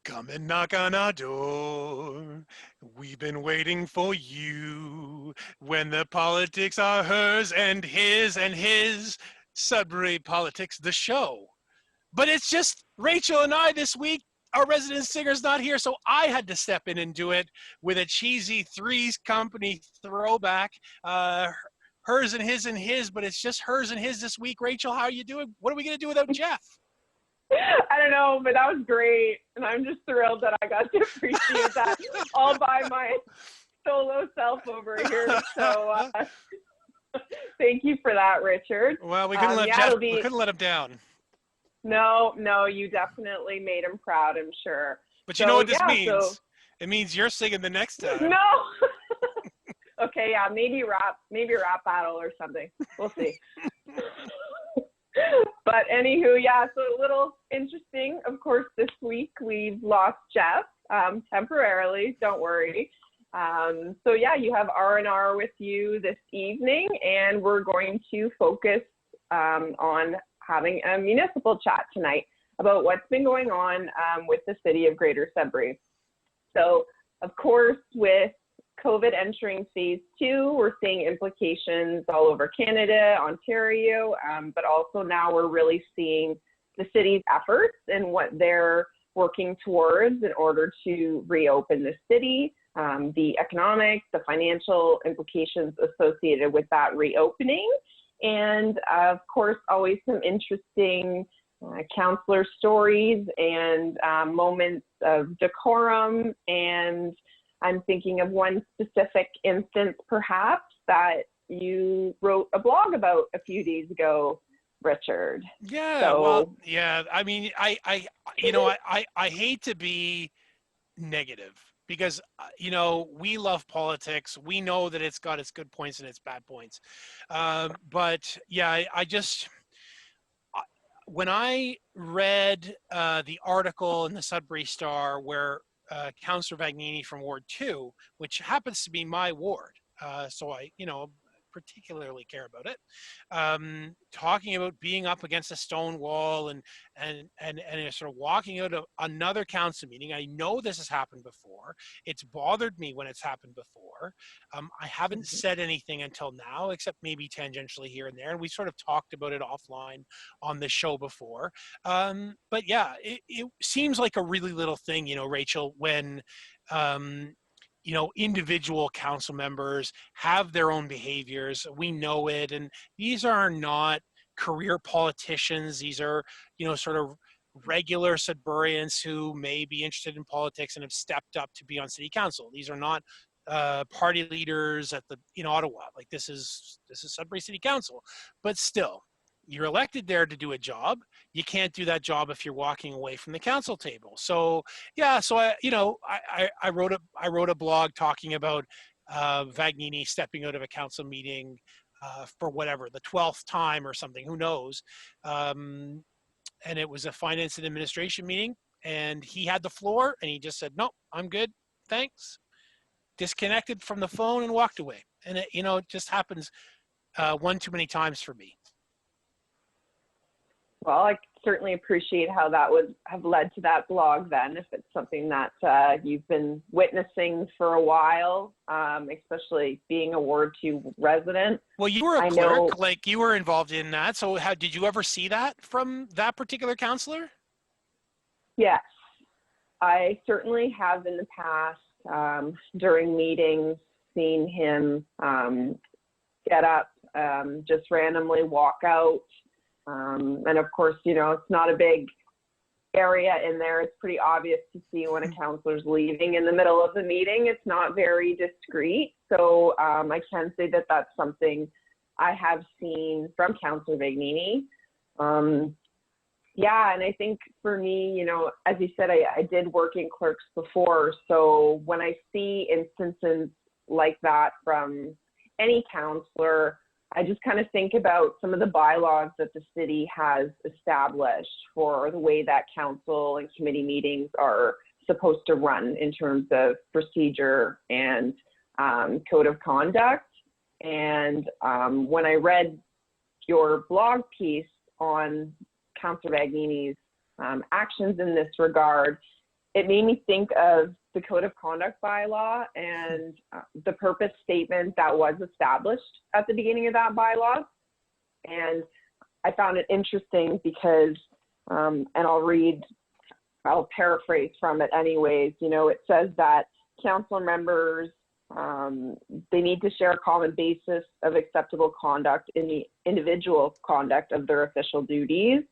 Come and knock on our door. We've been waiting for you. When the politics are hers and his. Sudbury Politics, the show. But it's just Rachel and I this week. Our resident singer's not here, so I had to step in and do it with a cheesy Three's Company throwback. Hers and his, but it's just hers and his this week. Rachel, how are you doing? What are we going to do without Jeff? I don't know, but that was great. And I'm just thrilled that I got to appreciate that all by my solo self over here. So thank you for that, Richard. Well, we couldn't let Jeff, we couldn't let him down. No, you definitely made him proud, I'm sure. But you know what this means? It means you're singing the next time. No. Okay, yeah, maybe rap battle or something. We'll see. But anywho, yeah, so a little interesting. Of course, this week we've lost Jeff temporarily. Don't worry. So yeah, you have R&R with you this evening, and we're going to focus on having a municipal chat tonight about what's been going on with the city of Greater Sudbury. So, of course, with COVID entering phase 2, we're seeing implications all over Canada, Ontario, but also now we're really seeing the city's efforts and what they're working towards in order to reopen the city, the economic, the financial implications associated with that reopening, and of course, always some interesting councillor stories and moments of decorum. And I'm thinking of one specific instance, perhaps, that you wrote a blog about a few days ago, Richard. Yeah, so, well, yeah. I mean, I hate to be negative because, we love politics. We know that it's got its good points and its bad points. But yeah, when I read the article in the Sudbury Star where Councillor Vagnini from Ward 2, which happens to be my ward, so I, particularly care about it, talking about being up against a stone wall and sort of walking out of another council meeting. I know this has happened before. It's bothered me when it's happened before. I haven't said anything until now, except maybe tangentially here and there. And we sort of talked about it offline on the show before. But yeah, it seems like a really little thing, Rachel, when individual council members have their own behaviors. We know it. And these are not career politicians. These are, sort of regular Sudburians who may be interested in politics and have stepped up to be on city council. These are not party leaders in Ottawa. Like this is Sudbury City Council. But still, you're elected there to do a job. You can't do that job if you're walking away from the council table. So yeah, so I wrote a blog talking about Vagnini stepping out of a council meeting for whatever, the 12th time or something, who knows. And it was a finance and administration meeting, and he had the floor, and he just said, "No, I'm good, thanks." Disconnected from the phone and walked away. And it just happens one too many times for me. Well, I certainly appreciate how that would have led to that blog then, if it's something that you've been witnessing for a while, especially being a Ward 2 resident. Well, you were a clerk, like you were involved in that. So did you ever see that from that particular councillor? Yes, I certainly have in the past, during meetings, seen him get up, just randomly walk out. And of course, it's not a big area in there. It's pretty obvious to see when a councillor's leaving in the middle of the meeting. It's not very discreet. So I can say that that's something I have seen from Councillor Vagnini. Yeah, and I think for me, as you said, I did work in clerks before. So when I see instances like that from any councillor, I just kind of think about some of the bylaws that the city has established for the way that council and committee meetings are supposed to run in terms of procedure and code of conduct. And when I read your blog piece on Councillor Vagnini's actions in this regard, it made me think of the Code of Conduct bylaw and the purpose statement that was established at the beginning of that bylaw. And I found it interesting because, and I'll paraphrase from it anyways, you know, it says that council members, they need to share a common basis of acceptable conduct in the individual conduct of their official duties.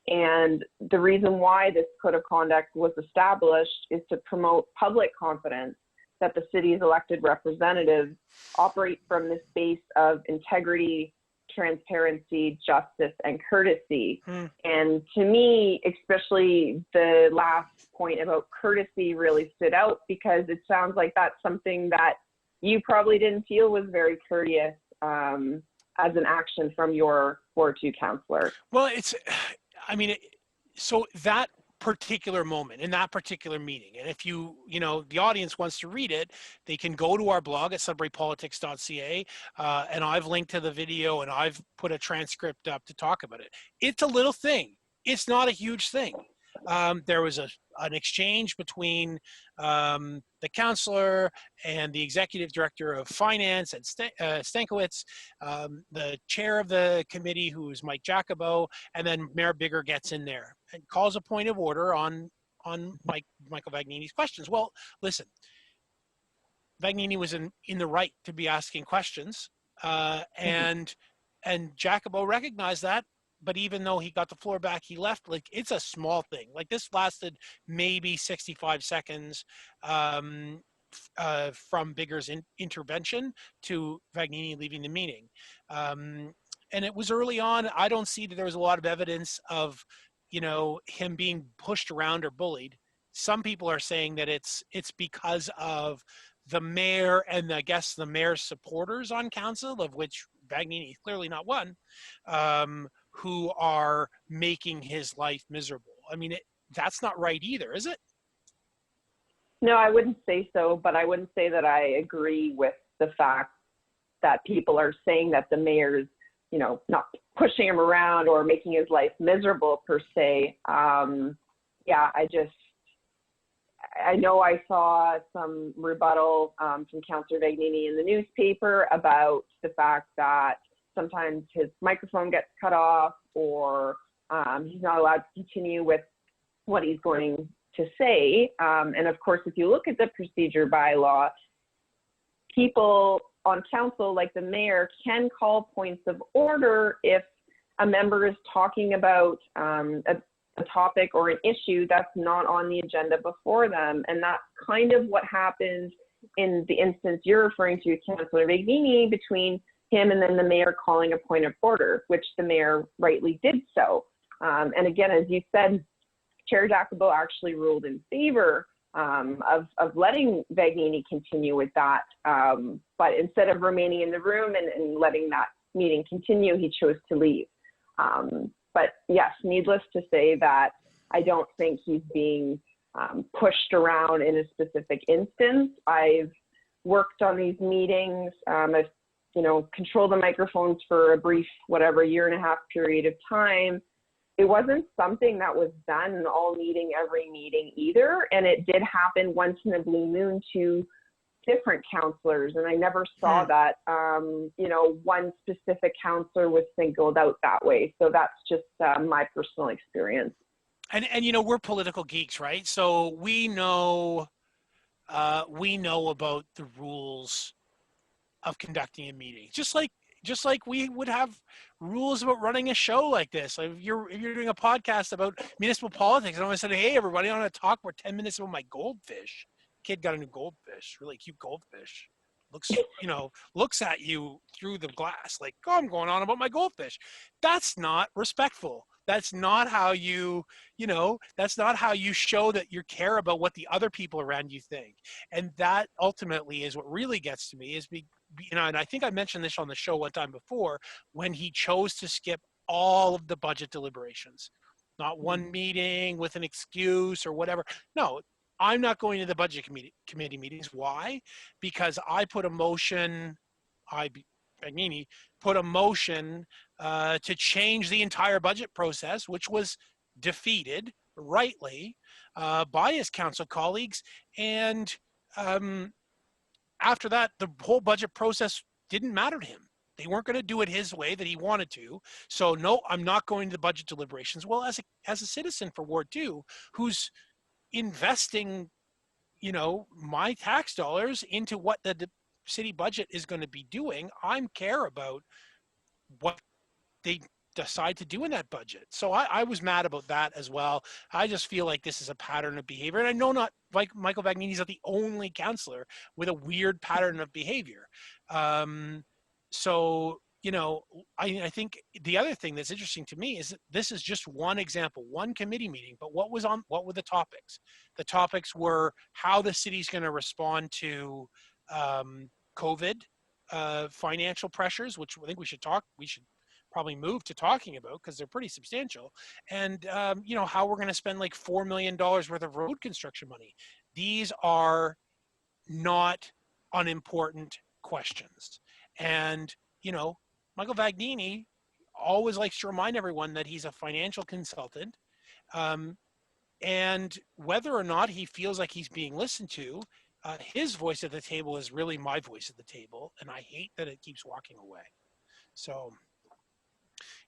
And the reason why this code of conduct was established is to promote public confidence that the city's elected representatives operate from this base of integrity, transparency, justice, and courtesy. And to me, especially the last point about courtesy really stood out, because it sounds like that's something that you probably didn't feel was very courteous as an action from your Ward 2 councillor. Well, so that particular moment in that particular meeting, and if you know, the audience wants to read it, they can go to our blog at sudburypolitics.ca, and I've linked to the video and I've put a transcript up to talk about it. It's a little thing. It's not a huge thing. There was an exchange between the councillor and the executive director of finance and Stankiewicz, the chair of the committee, who's Mike Jacobo, and then Mayor Bigger gets in there and calls a point of order on Michael Vagnini's questions. Well, listen, Vagnini was in the right to be asking questions, and Jacobo recognized that. But even though he got the floor back, he left. Like, it's a small thing. Like, this lasted maybe 65 seconds from Bigger's intervention to Vagnini leaving the meeting. And it was early on. I don't see that there was a lot of evidence of, you know, him being pushed around or bullied. Some people are saying that it's because of the mayor and I guess the mayor's supporters on council, of which Vagnini is clearly not one, who are making his life miserable. I mean, that's not right either, is it? No, I wouldn't say so, but I wouldn't say that I agree with the fact that people are saying that the mayor's, you know, not pushing him around or making his life miserable per se. Yeah, I know I saw some rebuttal from Councillor Vagnini in the newspaper about the fact that sometimes his microphone gets cut off, or he's not allowed to continue with what he's going to say. And of course, if you look at the procedure bylaw, people on council, like the mayor, can call points of order if a member is talking about a topic or an issue that's not on the agenda before them. And that's kind of what happened in the instance you're referring to, Councillor Vagnini, between him and then the mayor calling a point of order, which the mayor rightly did so. And again, as you said, Chair Jacobo actually ruled in favor of letting Vagnini continue with that. But instead of remaining in the room and letting that meeting continue, he chose to leave. But yes, needless to say that I don't think he's being pushed around in a specific instance. I've worked on these meetings. I've, you know, controlled the microphones for a brief, whatever, 1.5 year period of time. It wasn't something that was done all meeting, every meeting either. And it did happen once in a blue moon to different councillors. And I never saw that, you know, one specific councillor was singled out that way. So that's just my personal experience. And you know, we're political geeks, right? So we know about the rules of conducting a meeting, just like we would have rules about running a show like this. Like if you're doing a podcast about municipal politics, and I said, hey everybody, I want to talk for 10 minutes about my goldfish. Kid got a new goldfish, really cute goldfish. Looks at you through the glass like, oh, I'm going on about my goldfish. That's not respectful. That's not how that's not how you show that you care about what the other people around you think. And that ultimately is what really gets to me, is and I think I mentioned this on the show one time before, when he chose to skip all of the budget deliberations, not one meeting with an excuse or whatever. No, I'm not going to the budget committee meetings. Why? Because I put a motion, Vagnini put a motion to change the entire budget process, which was defeated, rightly, by his council colleagues. And after that, the whole budget process didn't matter to him. They weren't going to do it his way that he wanted to. So no, I'm not going to the budget deliberations. Well, as a citizen for Ward 2, who's investing, my tax dollars into what the city budget is going to be doing, I care about what they decide to do in that budget. So I was mad about that as well. I just feel like this is a pattern of behavior. And I know not like Michael Vagnini's not the only councillor with a weird pattern of behavior. So, I think the other thing that's interesting to me is that this is just one example, one committee meeting, but what were the topics? The topics were how the city's going to respond to COVID, financial pressures, which I think we should probably move to talking about because they're pretty substantial, and how we're going to spend like $4 million worth of road construction money. These are not unimportant questions. And Michael Vagnini always likes to remind everyone that he's a financial consultant, and whether or not he feels like he's being listened to, his voice at the table is really my voice at the table, and I hate that it keeps walking away. So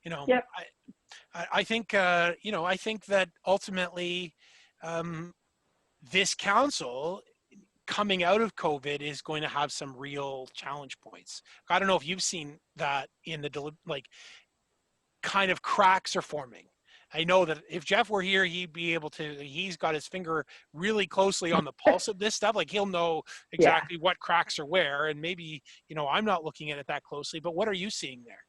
Yep. I think I think that ultimately this council coming out of COVID is going to have some real challenge points. I don't know if you've seen that in the kind of cracks are forming. I know that if Jeff were here, he'd be able to, he's got his finger really closely on the pulse of this stuff. Like he'll know exactly what cracks are where, and maybe, I'm not looking at it that closely, but what are you seeing there?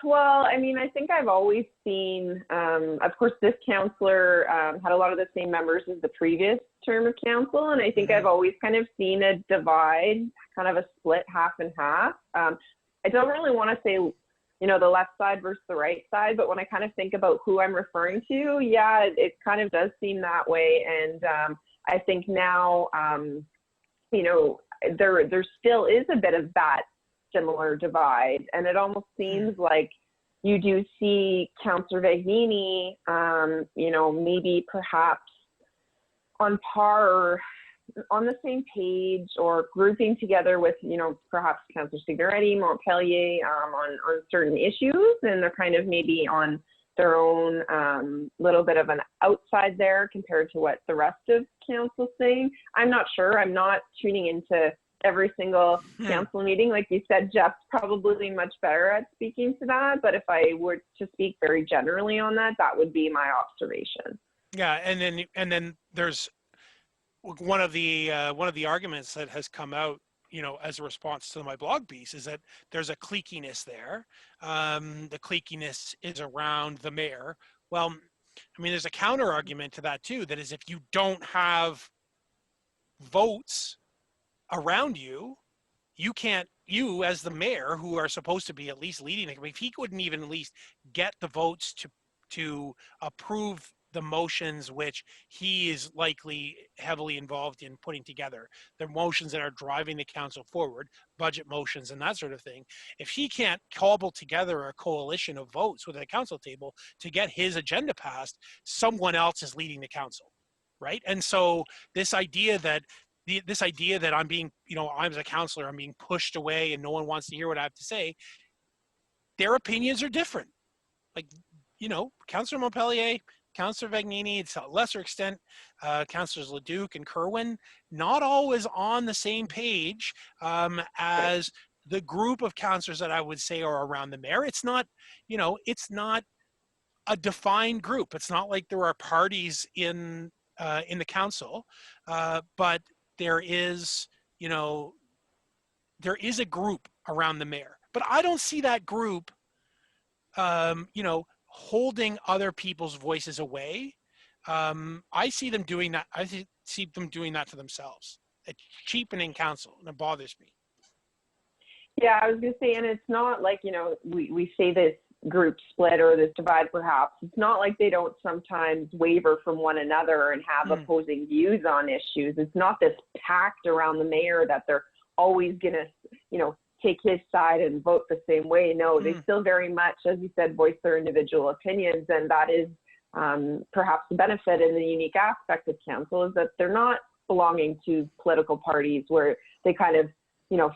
Well, I mean, I think I've always seen, of course, this councillor had a lot of the same members as the previous term of council, and I think I've always kind of seen a divide, kind of a split half and half. I don't really want to say, the left side versus the right side, but when I kind of think about who I'm referring to, yeah, it kind of does seem that way. And I think now, there still is a bit of that similar divide, and it almost seems like you do see Councillor Vagnini, maybe perhaps on par or on the same page or grouping together with, perhaps Councillor Signoretti, Montpellier on certain issues, and they're kind of maybe on their own little bit of an outside there compared to what the rest of council's saying. I'm not sure. I'm not tuning into every single council meeting. Like you said, Jeff's probably much better at speaking to that. But if I were to speak very generally on that, that would be my observation. Yeah, and then there's one of the arguments that has come out, as a response to my blog piece, is that there's a cliquiness there. The cliquiness is around the mayor. Well, I mean, there's a counter argument to that too. That is, if you don't have votes around you, you as the mayor, who are supposed to be at least leading it, if he couldn't even at least get the votes to approve the motions which he is likely heavily involved in putting together, the motions that are driving the council forward, budget motions and that sort of thing, if he can't cobble together a coalition of votes with the council table to get his agenda passed, someone else is leading the council, right? And so this idea that I'm being, I'm as a councillor, I'm being pushed away and no one wants to hear what I have to say, their opinions are different. Like, Councillor Montpellier, Councillor Vagnini, to a lesser extent, Councillors Leduc and Kerwin, not always on the same page as the group of councillors that I would say are around the mayor. It's not, it's not a defined group. It's not like there are parties in the council, but there is a group around the mayor. But I don't see that group, holding other people's voices away. I see them doing that. I see them doing that to themselves. It's cheapening council, and it bothers me. Yeah, I was going to say, and it's not like, we say this group split or this divide perhaps. It's not like they don't sometimes waver from one another and have opposing views on issues. It's not this pact around the mayor that they're always going to, take his side and vote the same way. No, they Mm. still very much, as you said, voice their individual opinions. And that is perhaps the benefit and the unique aspect of council, is that they're not belonging to political parties where they kind of,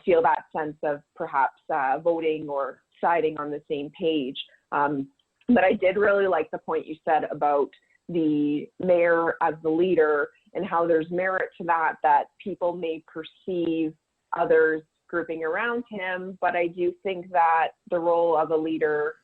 feel that sense of perhaps voting or siding on the same page. But I did really like the point you said about the mayor as the leader and how there's merit to that people may perceive others grouping around him. But I do think that the role of a leader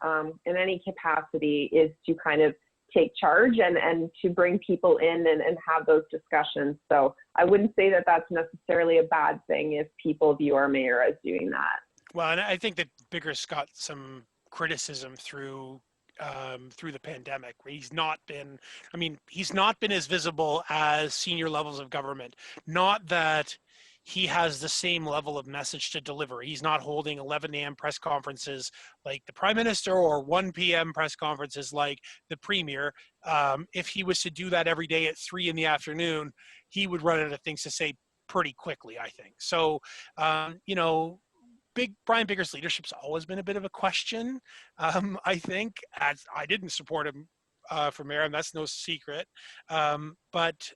in any capacity is to kind of take charge and to bring people in and have those discussions. So I wouldn't say that that's necessarily a bad thing if people view our mayor as doing that. Well, and I think that Bigger's got some criticism through the pandemic, where he's not been as visible as senior levels of government. Not that he has the same level of message to deliver. He's not holding 11 a.m. press conferences like the Prime Minister or 1 p.m. press conferences like the Premier. If he was to do that every day at 3 in the afternoon, he would run out of things to say pretty quickly, I think. So, Brian Bigger's leadership's always been a bit of a question. I think, as I didn't support him for mayor, and that's no secret. But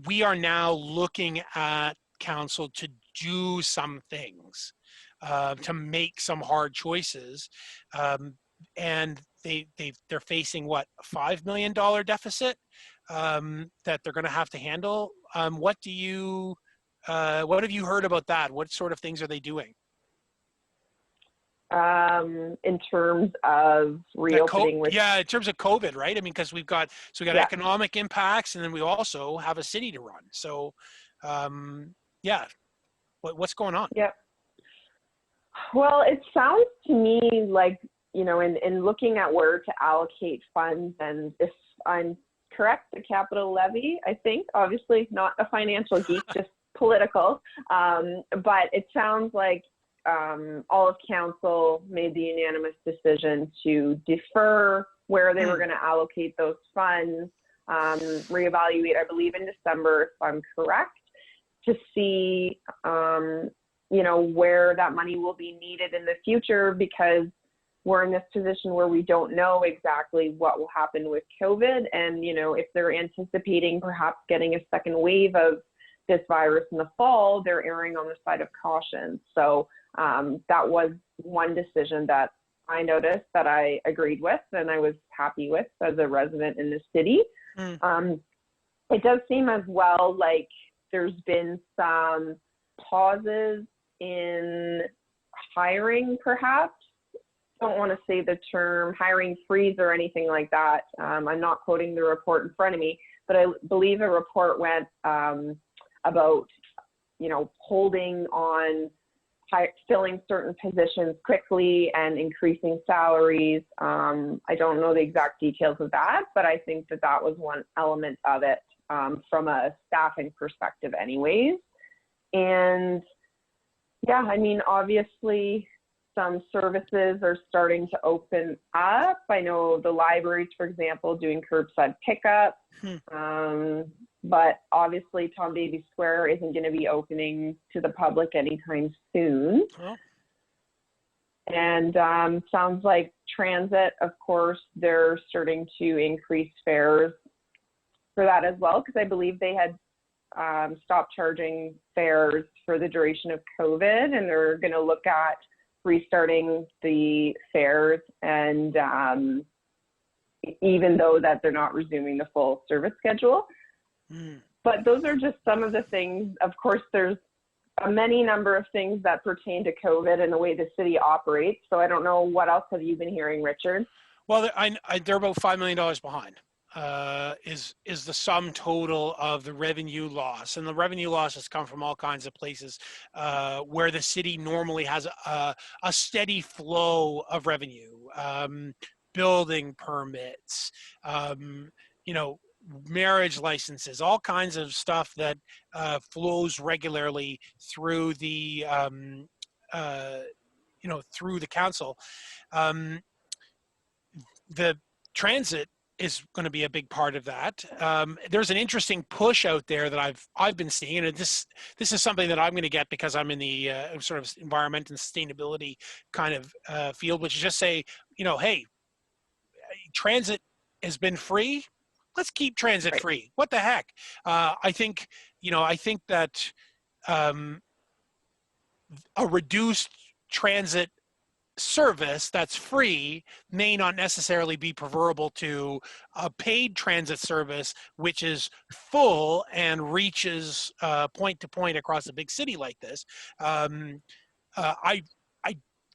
we are now looking at council to do some things, to make some hard choices, and they're facing what, a $5 million deficit that they're going to have to handle. What have you heard about that? What sort of things are they doing? In terms of reopening in terms of COVID, right? I mean, because we got economic impacts, and then we also have a city to run. So, what's going on? Yeah. Well, it sounds to me like, in looking at where to allocate funds, and if I'm correct, the capital levy, I think, obviously not a financial geek, just political. But it sounds like all of council made the unanimous decision to defer where they were going to allocate those funds, reevaluate, I believe, in December, if I'm correct, to see, where that money will be needed in the future, because we're in this position where we don't know exactly what will happen with COVID. And, if they're anticipating perhaps getting a second wave of this virus in the fall, they're erring on the side of caution. So that was one decision that I noticed that I agreed with and I was happy with as a resident in the city. It does seem as well like there's been some pauses in hiring, perhaps. Don't want to say the term hiring freeze or anything like that. I'm not quoting the report in front of me, but I believe a report went about, holding on filling certain positions quickly and increasing salaries. I don't know the exact details of that, but I think that was one element of it from a staffing perspective anyways. And yeah, I mean, obviously some services are starting to open up. I know the libraries, for example, doing curbside pickup. But obviously Tom Davies Square isn't going to be opening to the public anytime soon. Oh. And sounds like transit, of course, they're starting to increase fares for that as well, because I believe they had stopped charging fares for the duration of COVID, and they're going to look at restarting the fares, and even though that they're not resuming the full service schedule. But those are just some of the things. Of course, there's a many number of things that pertain to COVID and the way the city operates. So I don't know, what else have you been hearing, Richard? Well, they're about $5 million behind. Is the sum total of the revenue loss, and the revenue loss has come from all kinds of places where the city normally has a steady flow of revenue, building permits, marriage licenses, all kinds of stuff that flows regularly through the through the council. The transit is going to be a big part of that. There's an interesting push out there that I've been seeing, and this is something that I'm going to get because I'm in the sort of environment and sustainability kind of field, which is just say, hey, transit has been free. Let's keep transit Right. free. What the heck? I think that a reduced transit service that's free may not necessarily be preferable to a paid transit service which is full and reaches point to point across a big city like this. I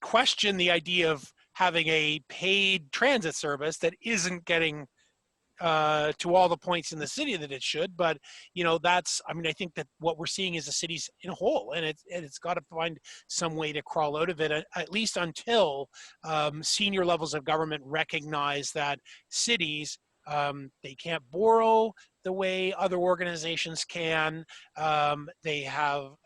question the idea of having a paid transit service that isn't getting to all the points in the city that it should. But I think that what we're seeing is the city's in a hole, and it's got to find some way to crawl out of it, at least until senior levels of government recognize that cities, they can't borrow the way other organizations can. They have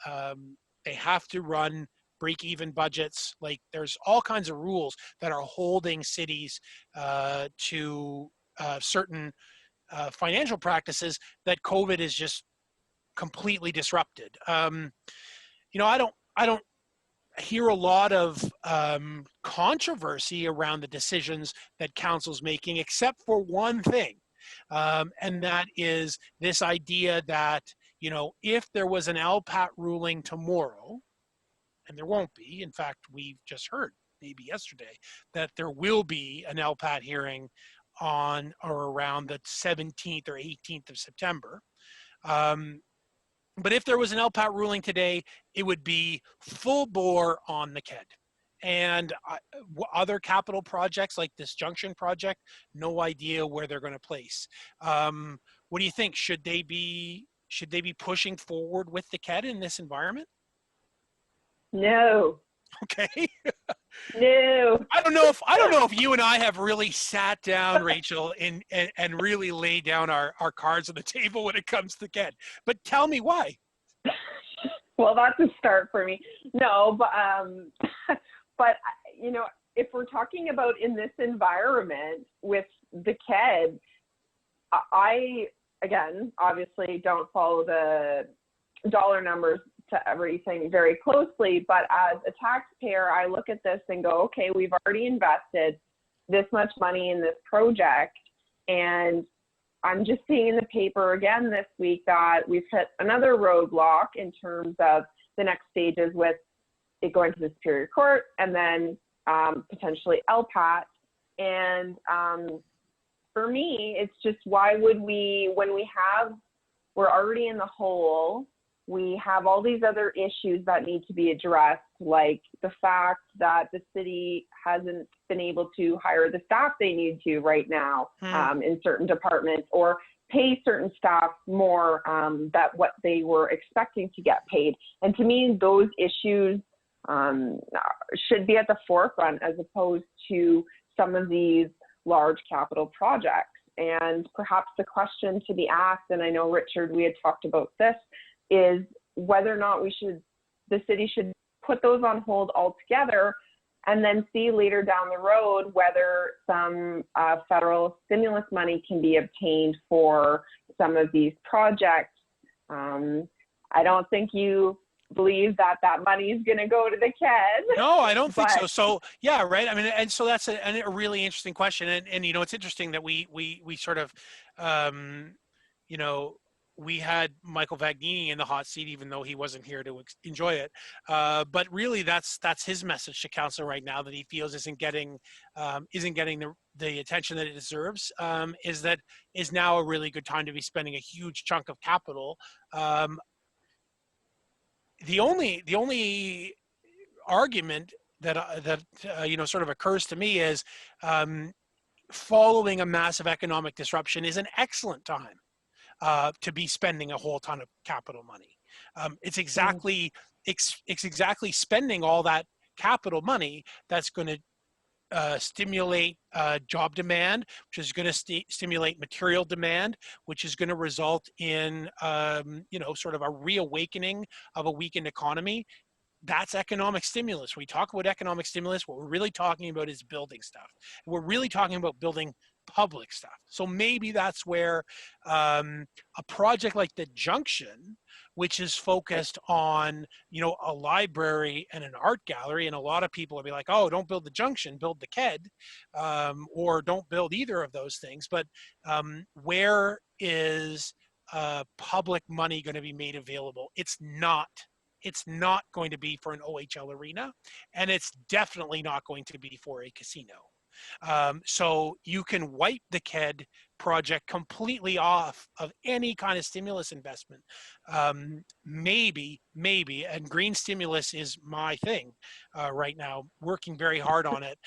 to run break-even budgets. Like, there's all kinds of rules that are holding cities to certain financial practices that COVID is just completely disrupted. I don't hear a lot of controversy around the decisions that council's making, except for one thing, and that is this idea that if there was an LPAT ruling tomorrow, and there won't be. In fact, we've just heard maybe yesterday that there will be an LPAT hearing on or around the 17th or 18th of September. But if there was an LPAT ruling today, it would be full bore on the KED. And other capital projects like this junction project, no idea where they're going to place. What do you think? Should they be pushing forward with the KED in this environment? No. Okay. No. I don't know if you and I have really sat down, Rachel, and really laid down our cards on the table when it comes to KED. But tell me why. Well, that's a start for me. No, but if we're talking about in this environment with the KED, I again obviously don't follow the dollar numbers to everything very closely, but as a taxpayer, I look at this and go, okay, we've already invested this much money in this project, and I'm just seeing in the paper again this week that we've hit another roadblock in terms of the next stages with it going to the Superior Court and then potentially LPAT. And for me, it's just, why would we, when we're already in the hole, we have all these other issues that need to be addressed, like the fact that the city hasn't been able to hire the staff they need to right now in certain departments, or pay certain staff more that what they were expecting to get paid. And to me, those issues should be at the forefront as opposed to some of these large capital projects. And perhaps the question to be asked, and I know, Richard, we had talked about this, is whether or not the city should put those on hold altogether and then see later down the road whether some federal stimulus money can be obtained for some of these projects. I don't think you believe that money is going to go to the KED. No, I don't think so. So yeah, right. I mean, and so that's a really interesting question. And it's interesting that we sort of, we had Michael Vagnini in the hot seat, even though he wasn't here to enjoy it. But really, that's his message to council right now, that he feels isn't getting the attention that it deserves. Is now a really good time to be spending a huge chunk of capital. The only argument that sort of occurs to me is following a massive economic disruption is an excellent time to be spending a whole ton of capital money. It's exactly spending all that capital money that's going to stimulate job demand, which is going to stimulate material demand, which is going to result in sort of a reawakening of a weakened economy. That's economic stimulus. When we talk about economic stimulus, what we're really talking about is building stuff. We're really talking about building public stuff. So maybe that's where a project like the Junction, which is focused on, you know, a library and an art gallery, and a lot of people will be like, oh, don't build the Junction, build the KED, or don't build either of those things. But where is public money going to be made available? It's not. It's not going to be for an OHL arena, and it's definitely not going to be for a casino. So you can wipe the KED project completely off of any kind of stimulus investment. Maybe, and green stimulus is my thing right now, working very hard on it.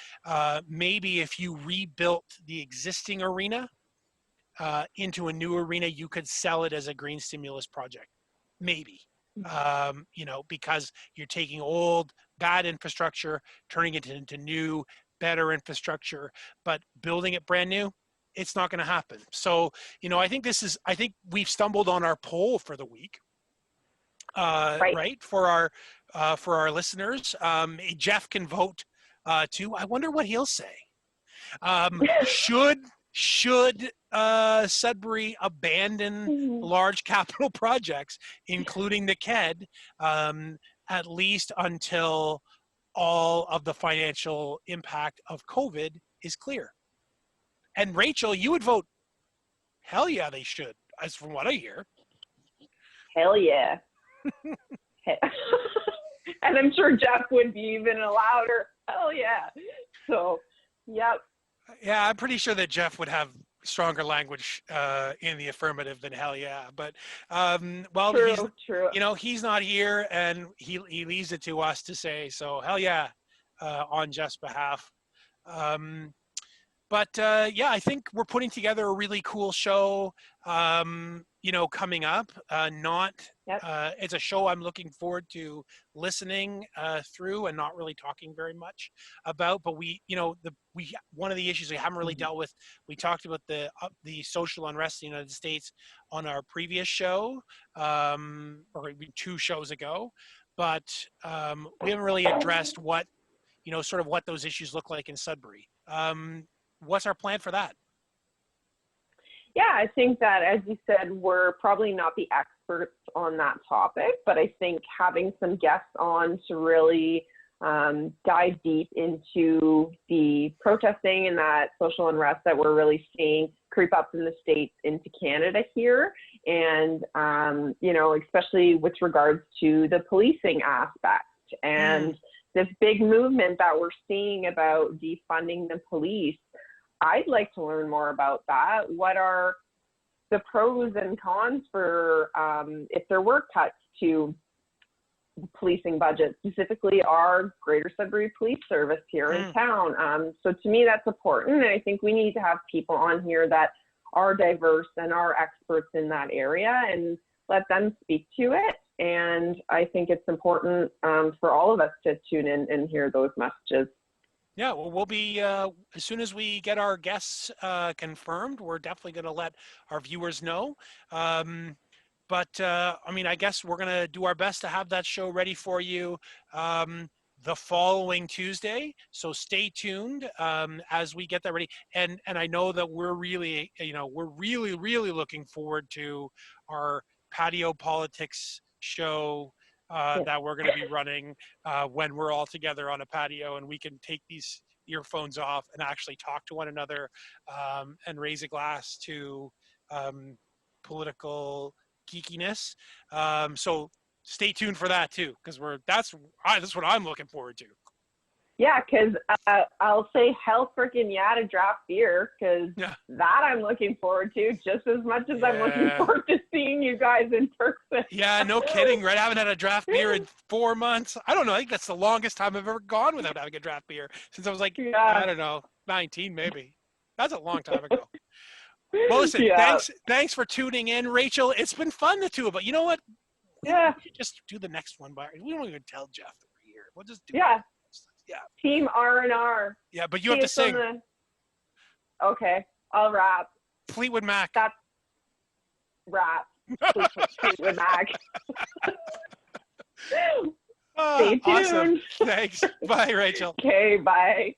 Maybe if you rebuilt the existing arena into a new arena, you could sell it as a green stimulus project. Maybe. You know, because you're taking old, bad infrastructure, turning it into new, better infrastructure, but building it brand new, it's not going to happen. So, you know, I think we've stumbled on our poll for the week, right? For our listeners. Jeff can vote too. I wonder what he'll say. Should Sudbury abandon large capital projects, including the KED, at least until all of the financial impact of COVID is clear? And Rachel, you would vote, hell yeah, they should, as from what I hear. Hell yeah. And I'm sure Jeff would be even a louder, hell yeah. So, yep. Yeah, I'm pretty sure that Jeff would have stronger language in the affirmative than hell yeah. But well, true. You know, he's not here, and he leaves it to us to say. So hell yeah, on Jeff's behalf. But yeah, I think we're putting together a really cool show. You know, coming up. It's a show I'm looking forward to listening through and not really talking very much about. But one of the issues we haven't really dealt with. We talked about the social unrest in the United States on our previous show, or 2 shows ago. But we haven't really addressed what those issues look like in Sudbury. What's our plan for that? Yeah, I think that, as you said, we're probably not the experts on that topic, but I think having some guests on to really dive deep into the protesting and that social unrest that we're really seeing creep up in the States into Canada here. And, you know, especially with regards to the policing aspect and this big movement that we're seeing about defunding the police. I'd like to learn more about that. What are the pros and cons for if there were cuts to the policing budget, specifically our Greater Sudbury Police Service here in town? So to me, that's important. And I think we need to have people on here that are diverse and are experts in that area and let them speak to it. And I think it's important for all of us to tune in and hear those messages. Yeah, well, we'll be, as soon as we get our guests confirmed, we're definitely going to let our viewers know. But I mean, I guess we're going to do our best to have that show ready for you the following Tuesday. So stay tuned as we get that ready. And I know that we're really, really looking forward to our patio politics show that we're going to be running when we're all together on a patio and we can take these earphones off and actually talk to one another and raise a glass to political geekiness. So stay tuned for that too, because that's what I'm looking forward to. Yeah, because I'll say hell freaking yeah to draft beer, because that I'm looking forward to just as much as I'm looking forward to seeing you guys in person. Yeah, no kidding, right? I haven't had a draft beer in 4 months. I don't know. I think that's the longest time I've ever gone without having a draft beer since I was like, I don't know, 19 maybe. That's a long time ago. Well, listen, thanks for tuning in, Rachel. It's been fun, the two of us. You know what? Yeah. We should just do the next one. We don't even tell Jeff that we're here. We'll just do it. Yeah. Team R&R. Yeah, but you have to sing. Okay, I'll rap. Fleetwood Mac. That's rap. Fleetwood Mac. Stay tuned. Awesome. Thanks. Bye, Rachel. Okay, bye.